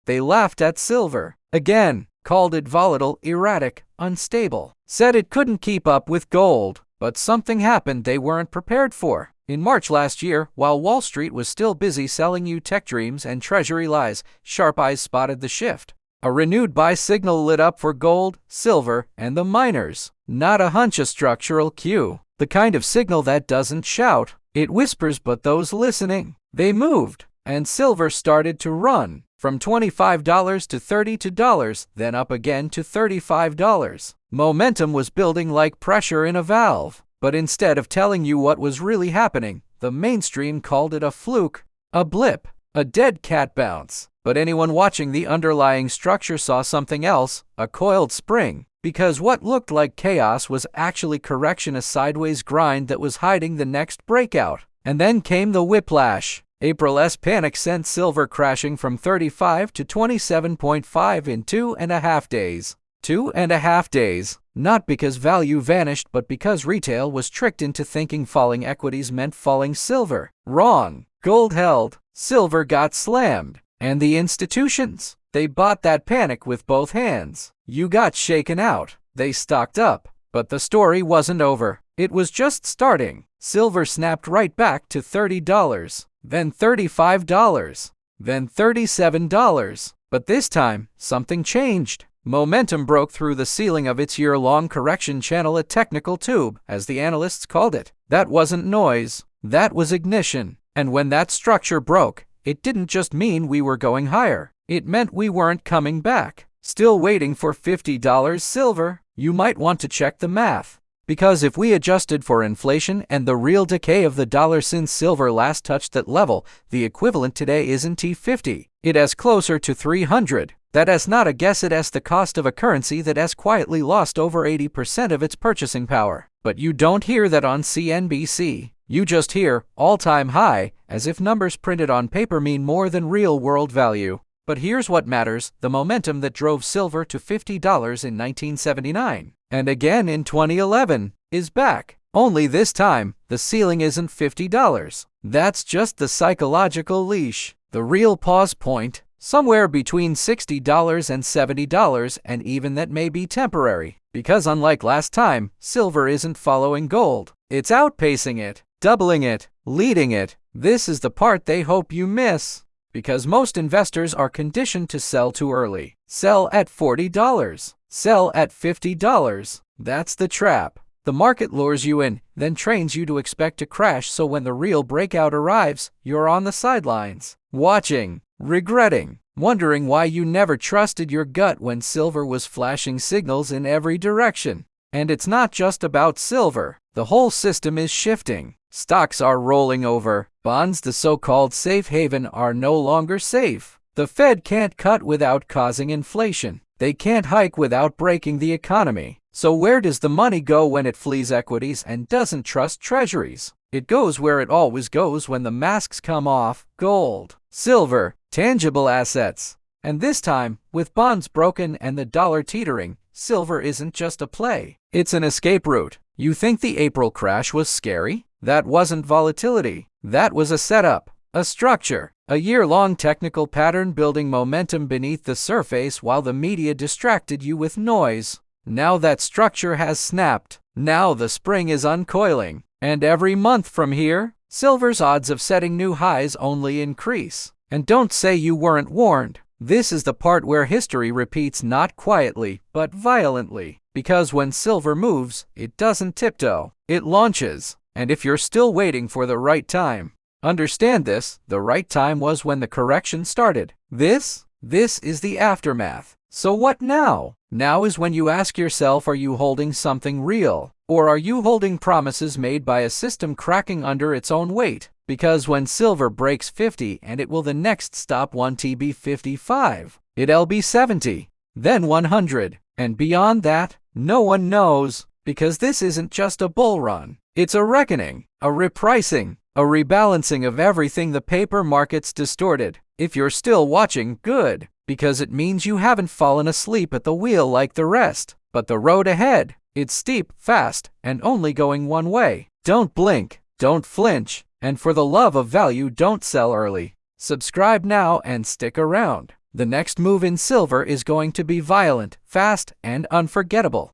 They laughed at silver. Again, called it volatile, erratic, unstable. Said it couldn't keep up with gold. But something happened they weren't prepared for. In March last year, while Wall Street was still busy selling you tech dreams and treasury lies, sharp eyes spotted the shift. A renewed buy signal lit up for gold, silver, and the miners. Not a hunch, a structural cue. The kind of signal that doesn't shout. It whispers, but those listening, they moved. And silver started to run. From $25 to $32, then up again to $35. Momentum was building like pressure in a valve. But instead of telling you what was really happening, the mainstream called it a fluke, a blip, a dead cat bounce. But anyone watching the underlying structure saw something else, a coiled spring. Because what looked like chaos was actually correction, a sideways grind that was hiding the next breakout. And then came the whiplash. April's panic sent silver crashing from 35 to 27.5 in 2.5 days. 2.5 days. Not because value vanished, but because retail was tricked into thinking falling equities meant falling silver. Wrong. Gold held. Silver got slammed. And the institutions? They bought that panic with both hands. You got shaken out. They stocked up. But the story wasn't over. It was just starting. Silver snapped right back to $30. Then $35. Then $37. But this time, something changed. Momentum broke through the ceiling of its year-long correction channel, a technical tube, as the analysts called it. That wasn't noise. That was ignition. And when that structure broke, it didn't just mean we were going higher. It meant we weren't coming back. Still waiting for $50 silver? You might want to check the math. Because if we adjusted for inflation and the real decay of the dollar since silver last touched that level, the equivalent today isn't T50. It is closer to 300. That is not a guess, it is the cost of a currency that has quietly lost over 80% of its purchasing power. But you don't hear that on CNBC. You just hear all-time high, as if numbers printed on paper mean more than real-world value. But here's what matters, the momentum that drove silver to $50 in 1979, and again in 2011, is back. Only this time, the ceiling isn't $50. That's just the psychological leash. The real pause point, somewhere between $60 and $70, and even that may be temporary. Because unlike last time, silver isn't following gold. It's outpacing it, doubling it, leading it. This is the part they hope you miss. Because most investors are conditioned to sell too early. Sell at $40. Sell at $50. That's the trap. The market lures you in, then trains you to expect to crash, so when the real breakout arrives, you're on the sidelines, watching, regretting, wondering why you never trusted your gut when silver was flashing signals in every direction. And it's not just about silver. The whole system is shifting. Stocks are rolling over. Bonds, the so-called safe haven, are no longer safe. The Fed can't cut without causing inflation. They can't hike without breaking the economy. So where does the money go when it flees equities and doesn't trust treasuries? It goes where it always goes when the masks come off: gold, silver, tangible assets. And this time, with bonds broken and the dollar teetering, silver isn't just a play. It's an escape route. You think the April crash was scary? That wasn't volatility. That was a setup, a structure, a year-long technical pattern building momentum beneath the surface while the media distracted you with noise. Now that structure has snapped. Now the spring is uncoiling. And every month from here, silver's odds of setting new highs only increase. And don't say you weren't warned. This is the part where history repeats, not quietly, but violently. Because when silver moves, it doesn't tiptoe. It launches. And if you're still waiting for the right time, understand this: the right time was when the correction started. This is the aftermath. So what now? Now is when you ask yourself, are you holding something real? Or are you holding promises made by a system cracking under its own weight? Because when silver breaks 50, and it will the next stop 1TB 55, it'll be 70, then 100, and beyond that, no one knows. Because this isn't just a bull run. It's a reckoning, a repricing, a rebalancing of everything the paper markets distorted. If you're still watching, good, because it means you haven't fallen asleep at the wheel like the rest. But the road ahead, it's steep, fast, and only going one way. Don't blink, don't flinch, and for the love of value, don't sell early. Subscribe now and stick around. The next move in silver is going to be violent, fast, and unforgettable.